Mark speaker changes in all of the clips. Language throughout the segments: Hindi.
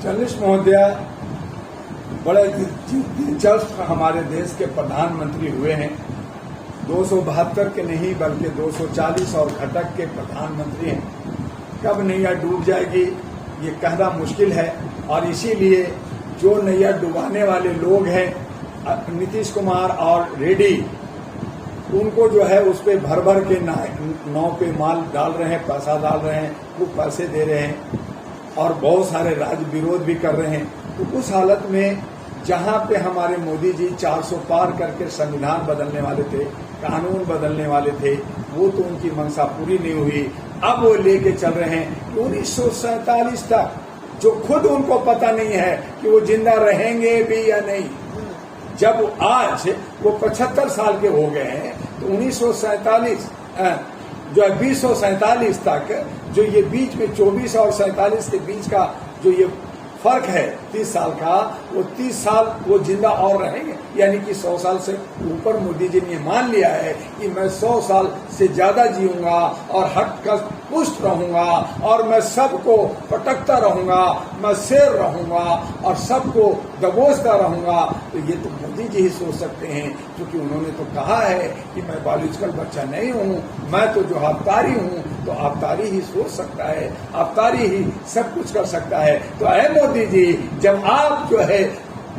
Speaker 1: जर्नलिस्ट महोदय बड़े दिलचस्प हमारे देश के प्रधानमंत्री हुए हैं। 272 के नहीं बल्कि 240 और घटक के प्रधानमंत्री हैं। कब नैया डूब जाएगी ये कहना मुश्किल है, और इसीलिए जो नैया डुबाने वाले लोग हैं नीतीश कुमार और रेड्डी, उनको जो है उस पे भर भर के नाव पे माल डाल रहे हैं, पैसा डाल रहे हैं, खूब पैसे दे रहे हैं और बहुत सारे राज विरोध भी कर रहे हैं। तो उस हालत में जहां पे हमारे मोदी जी 400 पार करके संविधान बदलने वाले थे, कानून बदलने वाले थे, वो तो उनकी मंशा पूरी नहीं हुई। अब वो लेके चल रहे हैं 1947 तक, जो खुद उनको पता नहीं है कि वो जिंदा रहेंगे भी या नहीं। जब आज वो 75 साल के हो गए हैं तो 1947 जो है 2047 तक, जो ये बीच में 24 और 47 के बीच का जो ये फर्क है 30 साल का, वो 30 साल वो जिंदा और रहेंगे। यानी कि 100 साल से ऊपर मोदी जी ने मान लिया है कि मैं 100 साल से ज्यादा जीऊंगा और हट कर पुष्ट रहूंगा और मैं सबको पटकता रहूंगा, मैं शेर रहूंगा और सबको दबोचता रहूंगा। तो ये तो मोदी जी ही सोच सकते हैं, क्योंकि उन्होंने तो कहा है कि मैं बायोलॉजिकल बच्चा नहीं हूँ, मैं तो जो अवतारी हूँ। तो अवतारी ही सोच सकता है, अवतारी ही सब कुछ कर सकता है। तो मोदी जी, जब आप जो है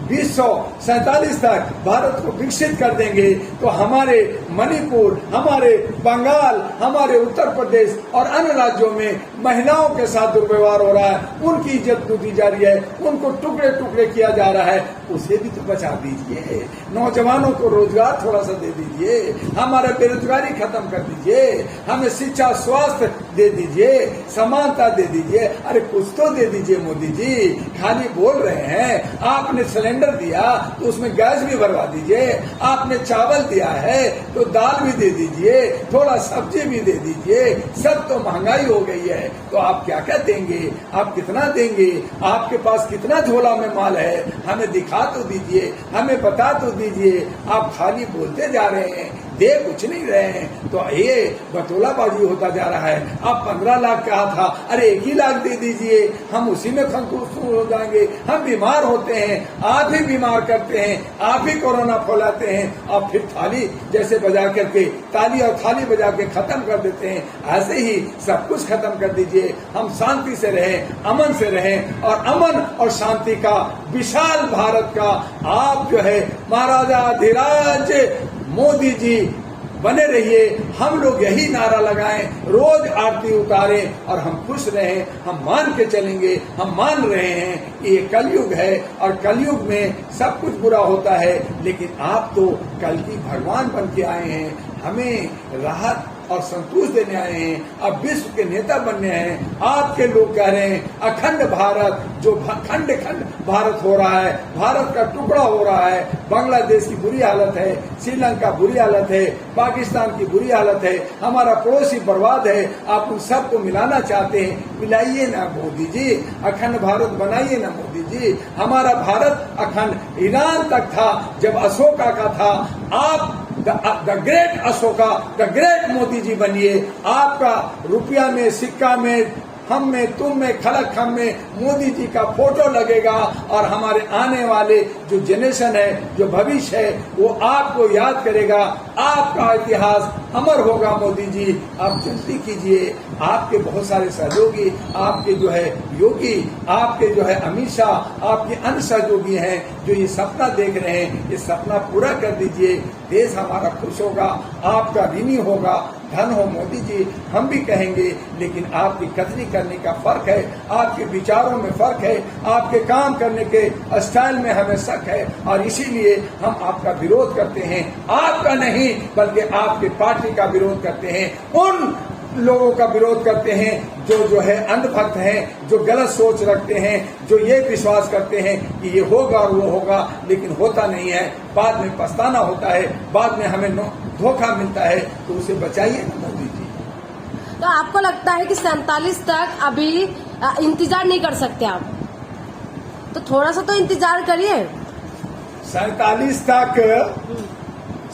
Speaker 1: 2047 तक भारत को विकसित कर देंगे तो हमारे मणिपुर, हमारे बंगाल, हमारे उत्तर प्रदेश और अन्य राज्यों में महिलाओं के साथ दुर्व्यवहार हो रहा है, उनकी इज्जत लूटी जा रही है, उनको टुकड़े टुकड़े किया जा रहा है, उसे भी तो बचा दीजिए। नौजवानों को रोजगार थोड़ा सा दे दीजिए, हमारा बेरोजगारी खत्म कर दीजिए, हमें शिक्षा स्वास्थ्य दे दीजिए, समानता दे दीजिए। अरे कुछ तो दे दीजिए मोदी जी, खाली बोल रहे हैं। आपने सिलेंडर दिया तो उसमें गैस भी भरवा दीजिए, आपने चावल दिया है तो दाल भी दे दीजिए, थोड़ा सब्जी भी दे दीजिए। सब तो महंगाई हो गई है, तो आप क्या क्या देंगे, आप कितना देंगे, आपके पास कितना झोला में माल है, हमें दिखा तो दीजिए, हमें बता तो दीजिए। आप खाली बोलते जा रहे हैं, दे कुछ नहीं रहे हैं। तो ये बतौलाबाजी होता जा रहा है। आप 15 लाख कहा था, अरे 1 ही लाख दे दीजिए, हम उसी में संतुष्ट हो जाएंगे। हम बीमार होते हैं, आप ही बीमार करते हैं, आप ही कोरोना फैलाते हैं, और फिर थाली जैसे बजा करके, ताली और थाली बजा के खत्म कर देते हैं। ऐसे ही सब कुछ खत्म कर दीजिए, हम शांति से रहें, अमन से रहें, और अमन और शांति का विशाल भारत का आप जो है महाराजाधिराज मोदी जी बने रहिए। हम लोग यही नारा लगाएं, रोज आरती उतारें और हम खुश रहें। हम मान के चलेंगे, हम मान रहे हैं कि ये कलयुग है और कलयुग में सब कुछ बुरा होता है, लेकिन आप तो कल की भगवान बन के आए हैं, हमें राहत और संतोष देने आए हैं, अब विश्व के नेता बनने हैं। आपके लोग कह रहे हैं अखंड भारत, जो खंड खंड भारत हो रहा है, भारत का टुकड़ा हो रहा है। बांग्लादेश की बुरी हालत है, श्रीलंका बुरी हालत है, पाकिस्तान की बुरी हालत है, हमारा पड़ोसी बर्बाद है। आप उन सबको मिलाना चाहते हैं, मिलाइए ना मोदी जी, अखंड भारत बनाइए ना मोदी जी। हमारा भारत अखंड ईरान तक था जब अशोका का था। आप the great Ashoka, the great Modi ji बनिए। आपका रुपया में, सिक्का में, हम में, तुम में, खलक हम में मोदी जी का फोटो लगेगा, और हमारे आने वाले जो जनरेशन है, जो भविष्य है, वो आपको याद करेगा। आपका इतिहास अमर होगा मोदी जी। आप जल्दी कीजिए। आपके बहुत सारे सहयोगी, आपके जो है योगी, आपके जो है अमित शाह, आपके अन्य सहयोगी हैं जो ये सपना देख रहे हैं, ये सपना पूरा कर दीजिए। देश हमारा खुश होगा, आपका ऋणी होगा। धन हो मोदी जी, हम भी कहेंगे, लेकिन आपकी कथनी करने का फर्क है, आपके विचारों में फर्क है, आपके काम करने के स्टाइल में हमें शक है, और इसीलिए हम आपका विरोध करते हैं। आपका नहीं बल्कि आपके पार्टी का विरोध करते हैं। उन लोगों का विरोध करते हैं जो है अंधभक्त हैं, जो गलत सोच रखते हैं, जो ये विश्वास करते हैं कि ये होगा और वो होगा, लेकिन होता नहीं है। बाद में पछताना होता है, बाद में हमें धोखा मिलता है। तो उसे बचाइए ना मोदी जी।
Speaker 2: तो आपको लगता है कि 47 तक अभी इंतजार नहीं कर सकते आप? तो थोड़ा सा तो इंतजार करिए।
Speaker 1: 47 तक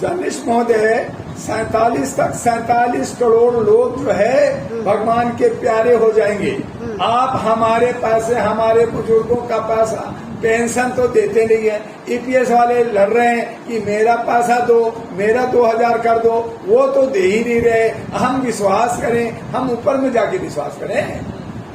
Speaker 1: जर्नलिस्ट महोदय 47 करोड़ लोग जो है भगवान के प्यारे हो जाएंगे। आप हमारे पैसे, हमारे बुजुर्गों का पैसा, पेंशन तो देते नहीं है। ईपीएस वाले लड़ रहे हैं कि मेरा पैसा दो, मेरा 2000 कर दो, वो तो दे ही नहीं रहे। हम विश्वास करें, हम ऊपर में जाके विश्वास करें।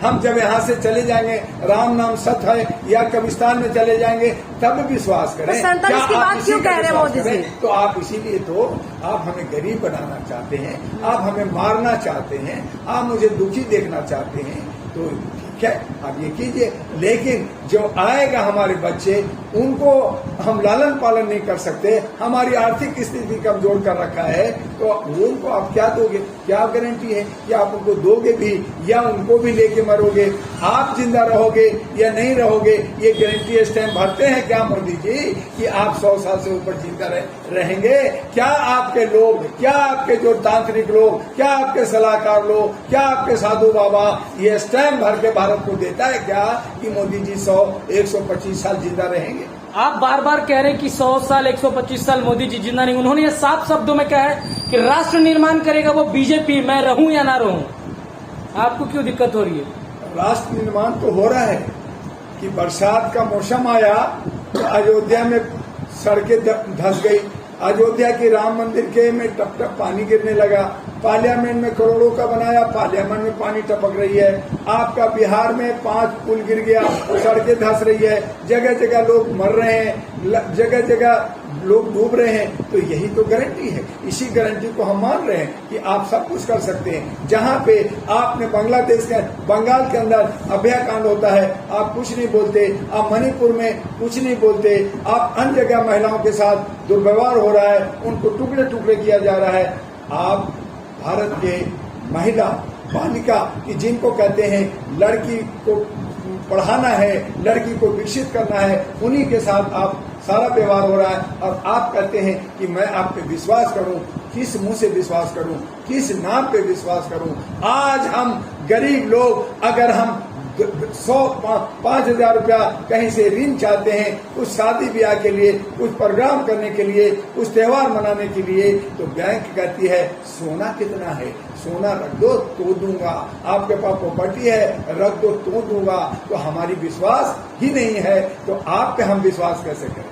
Speaker 1: हम जब यहाँ से चले जाएंगे, राम नाम सत्य है, या कब्रिस्तान में चले जाएंगे, तब विश्वास करें।
Speaker 2: 47 की बात क्यों कह रहे हैं मोदी जी?
Speaker 1: तो आप इसीलिए तो आप हमें गरीब बनाना चाहते हैं, आप हमें मारना चाहते हैं, आप मुझे दुखी देखना चाहते हैं। तो ठीक है, आप ये कीजिए, लेकिन जो आएगा हमारे बच्चे, उनको हम लालन पालन नहीं कर सकते। हमारी आर्थिक स्थिति कमजोर कर रखा है, तो उनको आप क्या दोगे? क्या गारंटी है कि आप उनको दोगे भी या उनको भी लेके मरोगे? आप जिंदा रहोगे या नहीं रहोगे, ये गारंटी स्टैम्प भरते हैं क्या मोदी जी कि आप 100 साल से ऊपर जिंदा रहेंगे? क्या आपके लोग, क्या आपके जो तांत्रिक लोग, क्या आपके सलाहकार लोग, क्या आपके साधु बाबा ये स्टैम्प भर के भारत को देता है क्या कि मोदी जी 100-125 साल जिंदा रहेंगे?
Speaker 3: आप बार बार कह रहे हैं कि 100 साल 125 साल मोदी जी जिंदा नहीं। उन्होंने ये साफ शब्दों में कहा है कि राष्ट्र निर्माण करेगा वो बीजेपी, मैं रहूं या ना रहूं। आपको क्यों दिक्कत हो रही है?
Speaker 1: राष्ट्र निर्माण तो हो रहा है कि बरसात का मौसम आया तो अयोध्या में सड़कें धंस गई। अयोध्या के राम मंदिर के में टप टप पानी गिरने लगा। पार्लियामेंट में करोड़ों का बनाया, पार्लियामेंट में पानी टपक रही है। आपका बिहार में 5 पुल गिर गया, सड़कें धंस रही है, जगह जगह लोग मर रहे हैं, जगह जगह लोग डूब रहे हैं। तो यही तो गारंटी है। इसी गारंटी को हम मान रहे हैं कि आप सब कुछ कर सकते हैं। जहां पे आपने बांग्लादेश के, बंगाल के अंदर अभयाकांड होता है, आप कुछ नहीं बोलते। आप मणिपुर में कुछ नहीं बोलते। आप अन्य जगह महिलाओं के साथ दुर्व्यवहार हो रहा है, उनको टुकड़े टुकड़े किया जा रहा है। आप भारत के महिला बालिका की, जिनको कहते हैं लड़की को पढ़ाना है, लड़की को विकसित करना है, उन्हीं के साथ आप सारा व्यवहार हो रहा है। और आप कहते हैं कि मैं आप पे विश्वास करूं। किस मुंह से विश्वास करूं? किस नाम पे विश्वास करूं? आज हम गरीब लोग अगर हम 5,000 रुपया कहीं से ऋण चाहते हैं, कुछ शादी ब्याह के लिए, कुछ प्रोग्राम करने के लिए, कुछ त्योहार मनाने के लिए, तो बैंक कहती है सोना कितना है? सोना रख दो तो दूंगा। आपके पास प्रॉपर्टी है, रख दो तो दूंगा। तो हमारी विश्वास ही नहीं है, तो आप पे हम विश्वास कैसे करें?